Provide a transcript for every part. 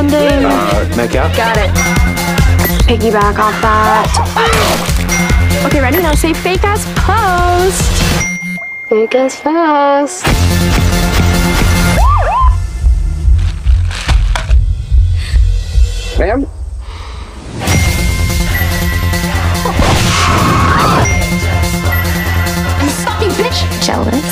ending? Make out? Got it. Piggyback off that. Okay, ready? Now say fake as post. Fake as post. Ma'am? You fucking bitch! Jealous.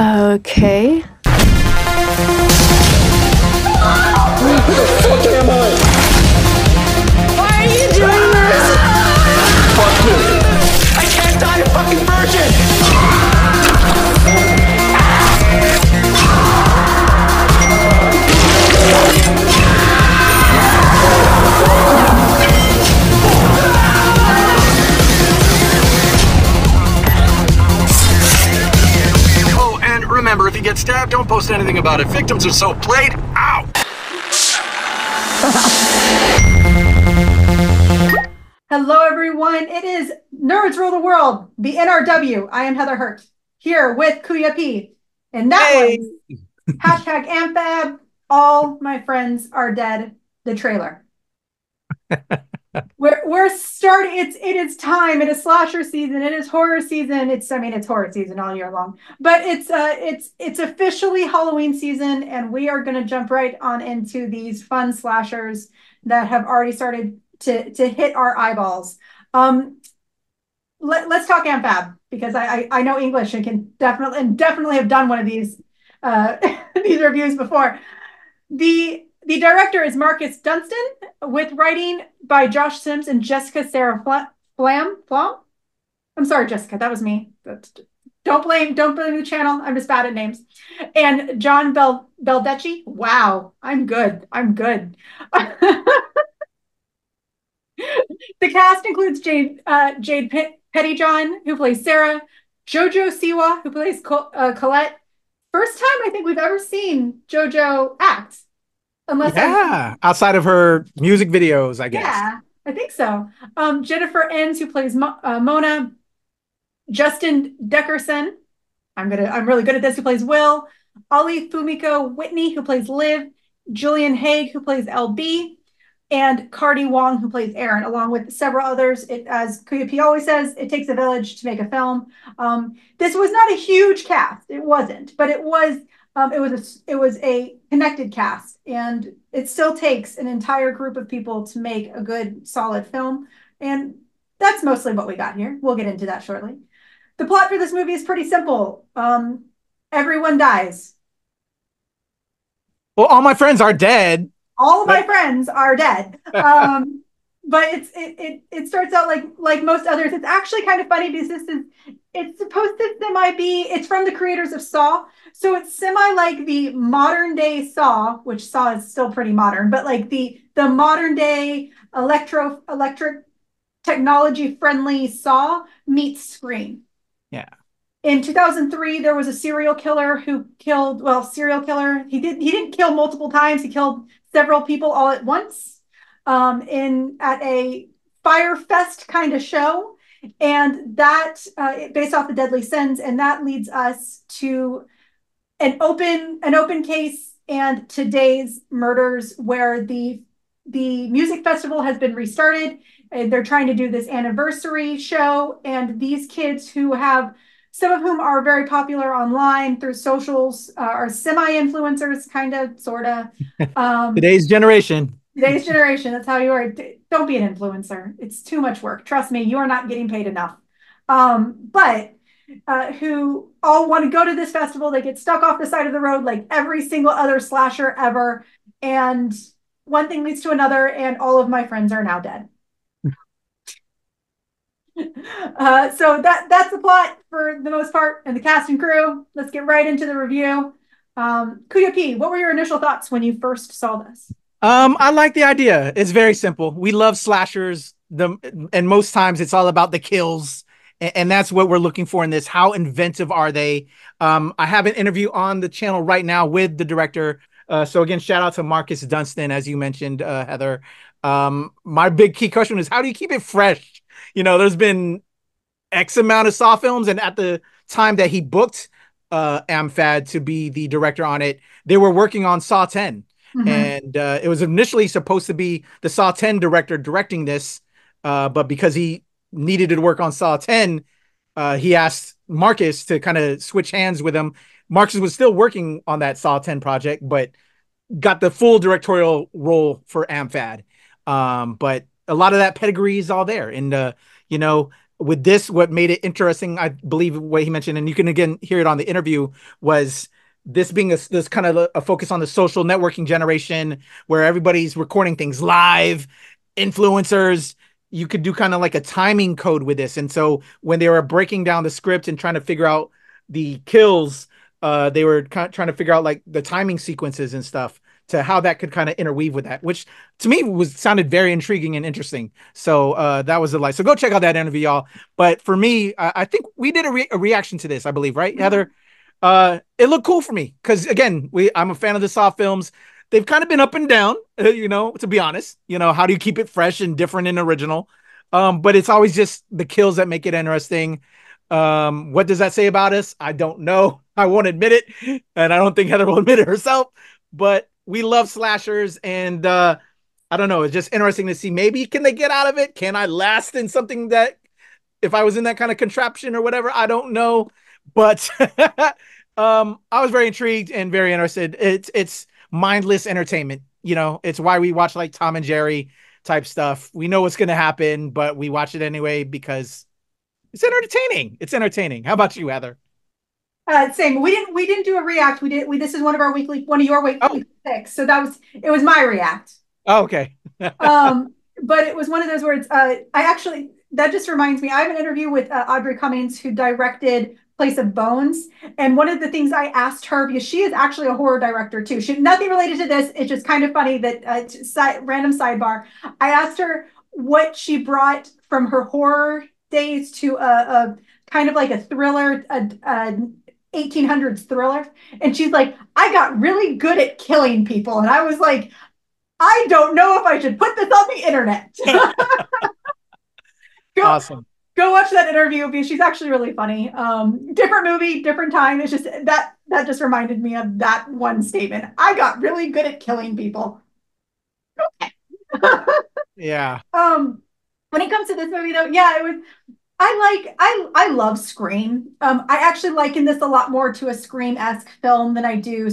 Okay. Why are you doing this? Fuck this! I can't die a fucking virgin! Remember, if you get stabbed, don't post anything about it. Victims are so played out. Hello, everyone. It is Nerds Rule the World, the NRW. I am Heather Hurt, here with Kuya P. And that was hashtag Amphab, All My Friends Are Dead, the trailer. We're starting. It is time. It is slasher season. It is horror season. It's horror season all year long. But it's officially Halloween season, and we are going to jump right on into these fun slashers that have already started to hit our eyeballs. Let's talk Amphab, because I know English and can definitely have done one of these these reviews before. The director is Marcus Dunstan, with writing by Josh Sims and Jessica Sarah Flaum. I'm sorry, Jessica, that was me. Don't blame the channel. I'm just bad at names. And John Beldecchi. Wow, I'm good. The cast includes Jade Pettyjohn, who plays Sarah, Jojo Siwa, who plays Colette. First time I think we've ever seen Jojo act. Outside of her music videos, I guess. Yeah, I think so. Jennifer Enns, who plays Mona. Justin Derickson, I'm really good at this, who plays Will. Ollie Fumiko Whitney, who plays Liv. Julian Haig, who plays LB. And Cardi Wong, who plays Aaron, along with several others. As Kuya P always says, it takes a village to make a film. This was not a huge cast. It wasn't, but it was a connected cast, and it still takes an entire group of people to make a good, solid film. And that's mostly what we got here. We'll get into that shortly. The plot for this movie is pretty simple. Everyone dies. Well, all my friends are dead. All of my friends are dead. But it starts out like most others. It's actually kind of funny because it's supposed to be, it's from the creators of Saw. So it's semi like the modern day Saw, which Saw is still pretty modern, but like the modern day electric technology friendly Saw meets Scream. Yeah. In 2003, there was a serial killer who killed, he didn't kill multiple times. He killed several people all at once. At a Fire Fest kind of show, and that based off the Deadly Sins, and that leads us to an open case and today's murders, where the music festival has been restarted, and they're trying to do this anniversary show, and these kids, who have some of whom are very popular online through socials, are semi-influencers, kind of, sort of. Today's generation. That's how you are. Don't be an influencer. It's too much work. Trust me, you are not getting paid enough. But who all want to go to this festival. They get stuck off the side of the road like every single other slasher ever. And one thing leads to another, and all of my friends are now dead. So that's the plot for the most part, and the cast and crew. Let's get right into the review. Kuya P, what were your initial thoughts when you first saw this? I like the idea. It's very simple. We love slashers. And most times it's all about the kills. And that's what we're looking for in this. How inventive are they? I have an interview on the channel right now with the director. So again, shout out to Marcus Dunstan, as you mentioned, Heather. My big key question is, how do you keep it fresh? There's been X amount of Saw films, and at the time that he booked Amphad to be the director on it, they were working on Saw 10. And it was initially supposed to be the Saw 10 director directing this, but because he needed to work on Saw 10, he asked Marcus to kind of switch hands with him. Marcus was still working on that Saw 10 project, but got the full directorial role for Amphad. But a lot of that pedigree is all there. And, with this, what made it interesting, I believe what he mentioned, and you can again hear it on the interview, was this being this kind of a focus on the social networking generation where everybody's recording things live, influencers. You could do kind of like a timing code with this. And so when they were breaking down the script and trying to figure out the kills, they were kind of trying to figure out like the timing sequences and stuff to how that could kind of interweave with that, which to me sounded very intriguing and interesting. So that was the light. So go check out that interview, y'all. But for me, I think we did a reaction to this, I believe, right, Heather? It looked cool for me because again, I'm a fan of the Saw films. They've kind of been up and down, to be honest. How do you keep it fresh and different and original? But it's always just the kills that make it interesting. What does that say about us? I don't know. I won't admit it, and I don't think Heather will admit it herself. But we love slashers, and I don't know. It's just interesting to see. Maybe can they get out of it? Can I last in something that, if I was in that kind of contraption or whatever, I don't know. But I was very intrigued and very interested. It's mindless entertainment. It's why we watch like Tom and Jerry type stuff. We know what's going to happen, but we watch it anyway because it's entertaining. It's entertaining. How about you, Heather? Same. We didn't do a react. This is one of your weekly picks. So it was my react. Oh, okay. But it was one of those words. That just reminds me, I have an interview with Audrey Cummings, who directed Place of Bones. And one of the things I asked her, because she is actually a horror director too. Nothing related to this. It's just kind of funny that random sidebar. I asked her what she brought from her horror days to a kind of like a thriller, a 1800s thriller. And she's like, I got really good at killing people. And I was like, I don't know if I should put this on the internet. Awesome. Go watch that interview because she's actually really funny. Different movie, different time. It's just that just reminded me of that one statement. I got really good at killing people. Okay. Yeah. When it comes to this movie though, yeah, it was, I love Scream. I actually liken this a lot more to a Scream-esque film than I do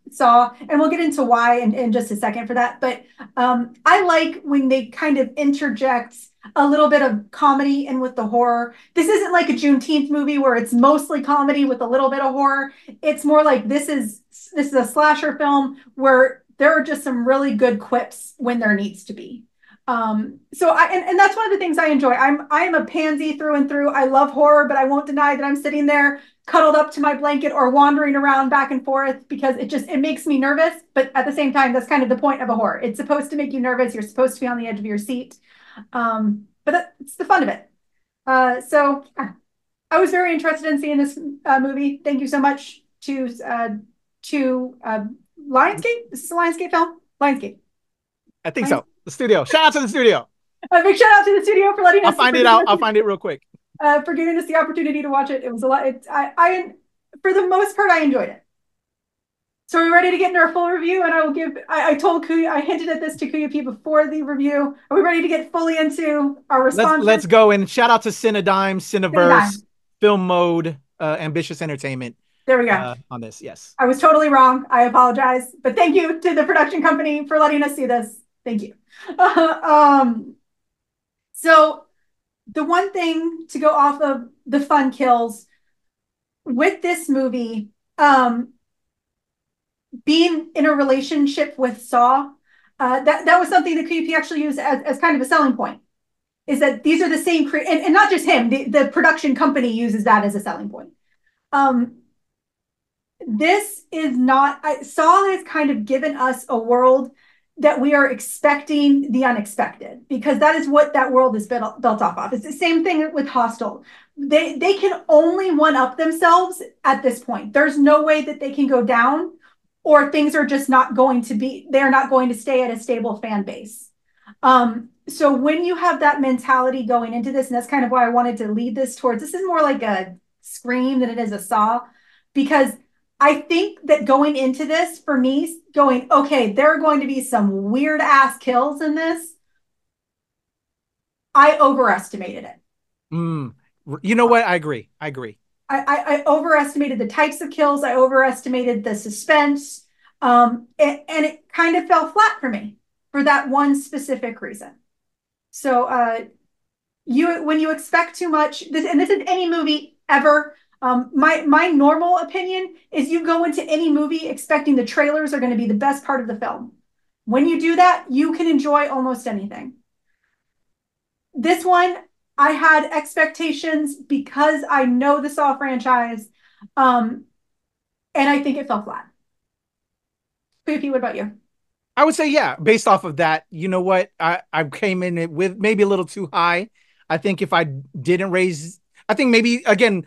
Saw, and we'll get into why in just a second for that. But I like when they kind of interject a little bit of comedy in with the horror. This isn't like a Juneteenth movie where it's mostly comedy with a little bit of horror. It's more like this is a slasher film where there are just some really good quips when there needs to be. So that's one of the things I enjoy. I'm a pansy through and through. I love horror, but I won't deny that I'm sitting there cuddled up to my blanket or wandering around back and forth because it makes me nervous. But at the same time, that's kind of the point of a horror. It's supposed to make you nervous. You're supposed to be on the edge of your seat. But it's the fun of it. So I was very interested in seeing this movie. Thank you so much to Lionsgate. This is a Lionsgate film? Lionsgate. I think so. The studio. Shout out to the studio. A big shout out to the studio for letting us. I'll find it real quick. For giving us the opportunity to watch it. It was a lot. I for the most part, I enjoyed it. So we're ready to get into our full review, and I told Kuya, I hinted at this to Kuya P before the review. Are we ready to get fully into our response? Let's go, and shout out to Cinedime, Cineverse, Film Mode, Ambitious Entertainment. There we go. On this, yes. I was totally wrong. I apologize, but thank you to the production company for letting us see this. Thank you. So the one thing to go off of the fun kills with this movie, being in a relationship with Saw, that was something that QP actually used as kind of a selling point, is that these are the same, and not just him, the production company uses that as a selling point. This is not, Saw has kind of given us a world that we are expecting the unexpected, because that is what that world is built off of. It's the same thing with Hostel. They can only one-up themselves at this point. There's no way that they can go down, or things are just not going to be, they're not going to stay at a stable fan base. So when you have that mentality going into this, and that's kind of why I wanted to lead this towards, this is more like a Scream than it is a Saw, because I think that going into this, for me, going, okay, there are going to be some weird ass kills in this. I overestimated it. You know what? I agree. I overestimated the types of kills. I overestimated the suspense. And it kind of fell flat for me for that one specific reason. So when you expect too much, and this is any movie ever. My normal opinion is you go into any movie expecting the trailers are going to be the best part of the film. When you do that, you can enjoy almost anything. This one, I had expectations because I know the Saw franchise, and I think it fell flat. Poopy, what about you? I would say, yeah, based off of that, you know what? I came in it with maybe a little too high. I think if I didn't raise, I think maybe, again,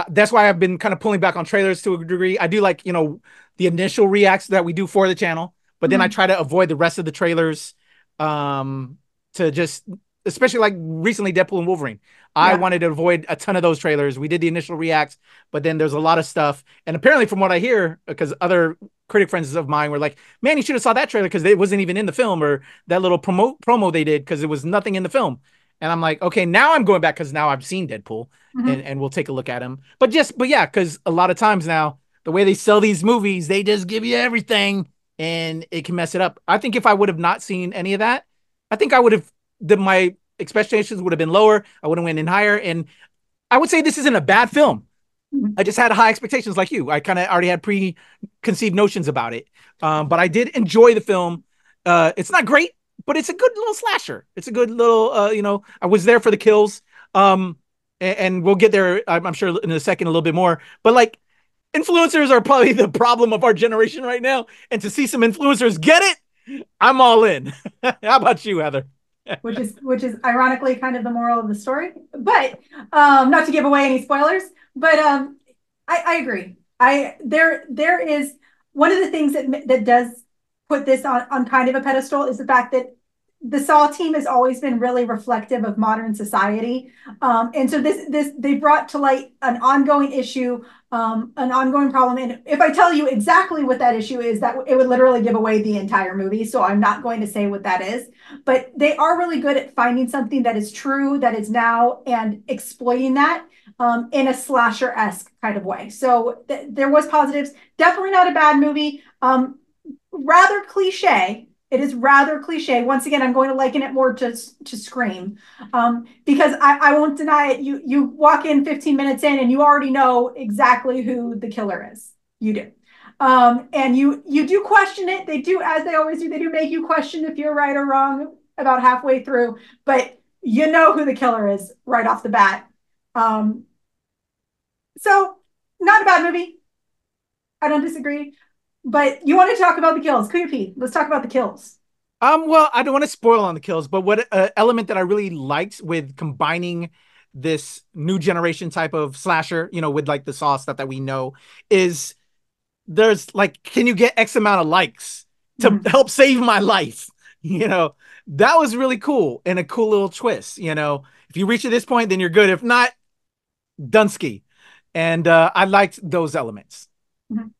that's why I've been kind of pulling back on trailers to a degree. I do like, the initial reacts that we do for the channel, but then I try to avoid the rest of the trailers to just, especially like recently Deadpool and Wolverine. I wanted to avoid a ton of those trailers. We did the initial reacts, but then there's a lot of stuff. And apparently from what I hear, because other critic friends of mine were like, man, you should have saw that trailer because it wasn't even in the film, or that little promo they did because it was nothing in the film. And I'm like, okay, now I'm going back because now I've seen Deadpool and we'll take a look at him. But yeah, because a lot of times now, the way they sell these movies, they just give you everything and it can mess it up. I think if I would have not seen any of that, I think I would have, my expectations would have been lower. I would have went in higher. And I would say this isn't a bad film. I just had high expectations like you. I kind of already had preconceived notions about it. But I did enjoy the film. It's not great, but it's a good little slasher. It's a good little, I was there for the kills. And we'll get there, I'm sure, in a second, a little bit more. But like, influencers are probably the problem of our generation right now. And to see some influencers get it, I'm all in. How about you, Heather? which is ironically kind of the moral of the story, but not to give away any spoilers, but I agree. There is one of the things that does put this on kind of a pedestal is the fact that the Saw team has always been really reflective of modern society, and so this they brought to light an ongoing issue, an ongoing problem. And if I tell you exactly what that issue is, that it would literally give away the entire movie. So I'm not going to say what that is, but they are really good at finding something that is true, that is now, and exploiting that in a slasher-esque kind of way. So there was positives. Definitely not a bad movie. Rather cliche. It is rather cliche. Once again, I'm going to liken it more to Scream, because I won't deny it. You walk in 15 minutes in and you already know exactly who the killer is. You do. And you do question it. They do, as they always do, they do make you question if you're right or wrong about halfway through, but you know who the killer is right off the bat. So not a bad movie. I don't disagree. But you want to talk about the kills. Kuya, let's talk about the kills. Well, I don't want to spoil on the kills, but what element that I really liked with combining this new generation type of slasher, with like the Saw stuff that we know, is there's like, can you get X amount of likes to help save my life? That was really cool and a cool little twist. If you reach at this point, then you're good. If not, Dunsky. And I liked those elements.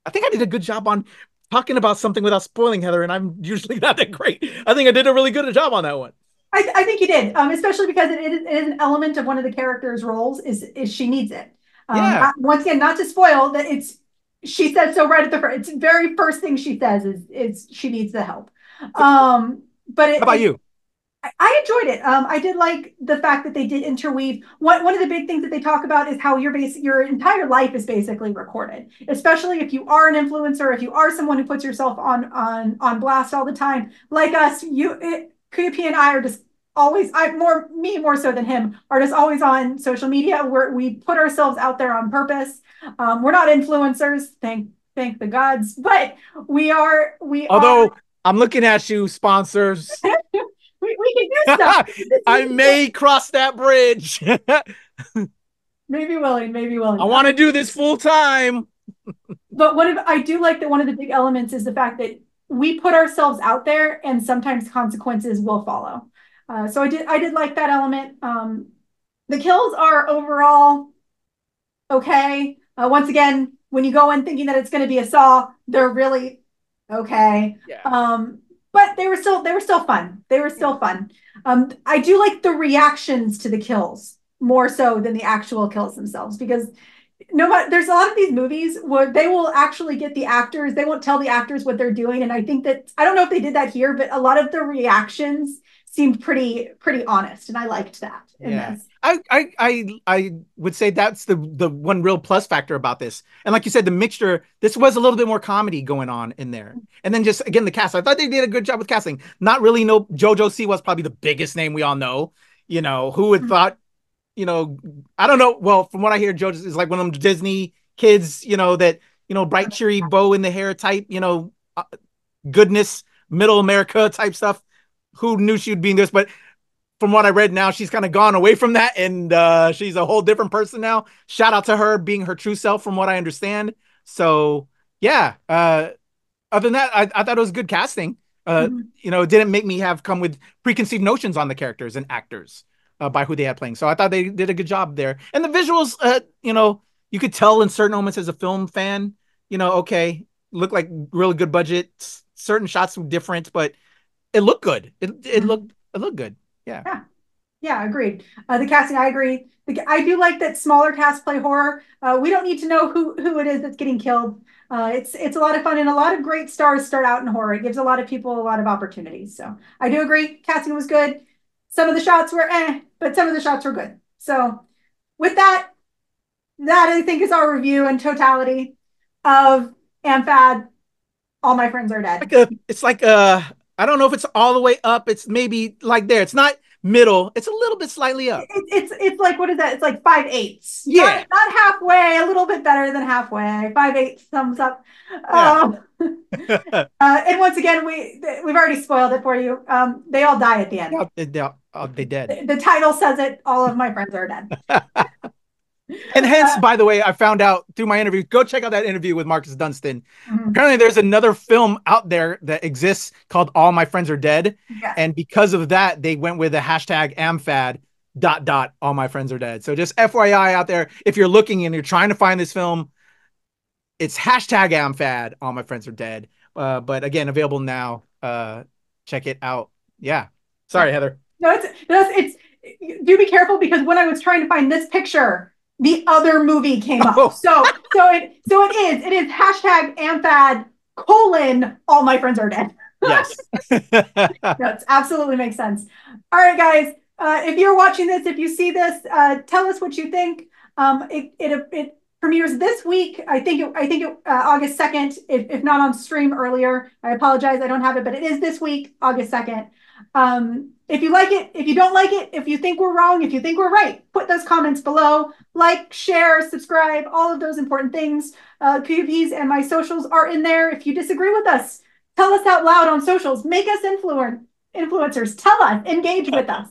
I think I did a good job on talking about something without spoiling, Heather, and I'm usually not that great. I think I did a really good job on that one. I think you did, especially because it is an element of one of the characters' roles is she needs it. Once again, not to spoil that she said so right at the first. It's very first thing she says is she needs the help. But how about you? I enjoyed it. I did like the fact that they did interweave. One of the big things that they talk about is how your entire life is basically recorded, especially if you are an influencer, if you are someone who puts yourself on blast all the time, like us. Kuya and I are just always, me more so than him, are just always on social media where we put ourselves out there on purpose. We're not influencers, thank the gods, but we are. Although I'm looking at you, sponsors. We can do stuff. I may cross that bridge. Maybe willing. I want to do this full time. But I do like that one of the big elements is the fact that we put ourselves out there, and sometimes consequences will follow. So I did like that element. The kills are overall okay. Once again, when you go in thinking that it's going to be a Saw, they're really okay. Yeah. But they were still fun. They were still fun. I do like the reactions to the kills more so than the actual kills themselves, because no matter, there's a lot of these movies where they will actually get the actors, they won't tell the actors what they're doing. And I think that, I don't know if they did that here, but a lot of the reactions seemed pretty honest. And I liked that in Yeah. this. I would say that's the one real plus factor about this. And like you said, the mixture, this was a little bit more comedy going on in there. And then just again the cast. I thought they did a good job with casting. Not really no Jojo Siwa was probably the biggest name we all know. You know, who would thought, you know, I don't know. Well, from what I hear, Jojo is like one of them Disney kids, you know, that, you know, bright, cheery bow in the hair type, you know, goodness, middle America type stuff. Who knew she'd be in this? But from what I read now, she's kind of gone away from that, and she's a whole different person now. Shout out to her being her true self, from what I understand. So yeah. Other than that, I thought it was good casting. You know, it didn't make me have come with preconceived notions on the characters and actors by who they had playing. So I thought they did a good job there. And the visuals, you know, you could tell in certain moments as a film fan, you know, okay, looked like really good budget. Certain shots were different, but it looked good. It looked good. Yeah. Yeah, agreed. The casting, I agree. I do like that smaller casts play horror. We don't need to know who it is that's getting killed. It's a lot of fun, and a lot of great stars start out in horror. It gives a lot of people a lot of opportunities. So I do agree. Casting was good. Some of the shots were but some of the shots were good. So with that I think is our review in totality of AmFad. All My Friends Are Dead. It's like I don't know if it's all the way up. It's maybe like there. It's not middle. It's a little bit slightly up. It's like, what is that? It's like 5/8. Yeah. Not halfway, a little bit better than halfway. 5/8 thumbs up. Yeah. And once again, we've already spoiled it for you. They all die at the end. They dead. The title says it. All of my friends are dead. And hence, by the way, I found out through my interview, go check out that interview with Marcus Dunstan. Apparently there's another film out there that exists called All My Friends Are Dead. Yes. And because of that, they went with the hashtag AmFad ... All My Friends Are Dead. So just FYI out there, if you're looking and you're trying to find this film, it's hashtag AmFad, All My Friends Are Dead. But again, available now. Check it out. Yeah. Sorry, Heather. No, it's do be careful, because when I was trying to find this picture, the other movie came up. Oh. So it is hashtag AmFad : All My Friends Are Dead. Yes. That absolutely makes sense. All right, guys. If you're watching this, if you see this, tell us what you think. It premieres this week. I think August 2nd, if not on stream earlier. I apologize, I don't have it, but it is this week, August 2nd. If you like it, if you don't like it, if you think we're wrong, if you think we're right, put those comments below. Like, share, subscribe, all of those important things. PvPs and my socials are in there. If you disagree with us, tell us out loud on socials. Make us influencers. Tell us. Engage with us.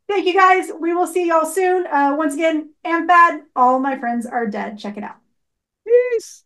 Thank you, guys. We will see y'all soon. Once again, AmFad, All My Friends Are Dead. Check it out. Peace.